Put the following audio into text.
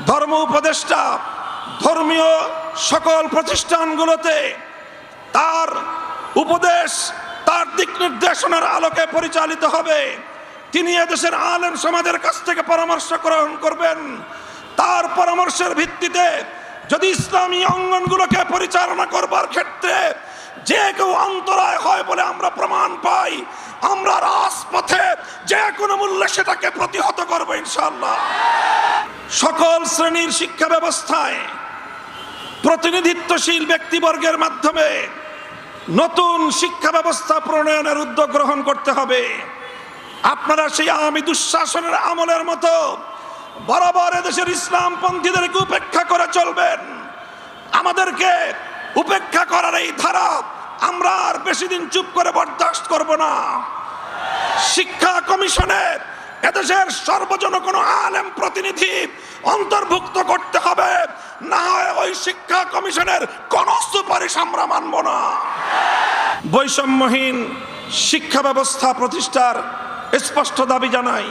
ধর্ম উপদেষ্টা ধর্মীয় সকল প্রতিষ্ঠানগুলোতে তার উপদেশ, তার দিক নির্দেশনার আলোকে পরিচালিত হবে। তিনি এদেশের আলেম সমাজের কাছ থেকে পরামর্শ গ্রহণ করবেন। তার পরামর্শের ভিত্তিতে যদি ইসলামী অঙ্গনগুলোকে পরিচালনা করবার ক্ষেত্রে যে কেউ অন্তরায় হয় বলে আমরা প্রমাণ পাই, আমরা রাজপথে যে কোনো মূল্যে সেটাকে প্রতিহত করবো ইনশাআল্লাহ। সকল শ্রেণীর শিক্ষা ব্যবস্থায় প্রতিনিধিত্বশীল ব্যক্তিবর্গের মাধ্যমে নতুন শিক্ষা ব্যবস্থা প্রণয়নের উদ্যোগ গ্রহণ করতে হবে। আপনারা সেই আওয়ামী দুঃশাসনের আমলের মতো বরাবর এদেশের ইসলামপন্থীদেরকে উপেক্ষা করে চলবেন। আমাদেরকে উপেক্ষা করার এই ধারা আমরা আর বেশি দিন চুপ করে বরদাস্ত করব না। শিক্ষা কমিশনে এদেশের সর্বজন কোনো আলেম প্রতিনিধি অন্তর্ভুক্ত করতে হবে, না হয় ওই শিক্ষা কমিশনের কোন সুপারিশ আমরা মানব না। বৈষম্যহীন শিক্ষা ব্যবস্থা প্রতিষ্ঠার স্পষ্ট দাবি জানাই।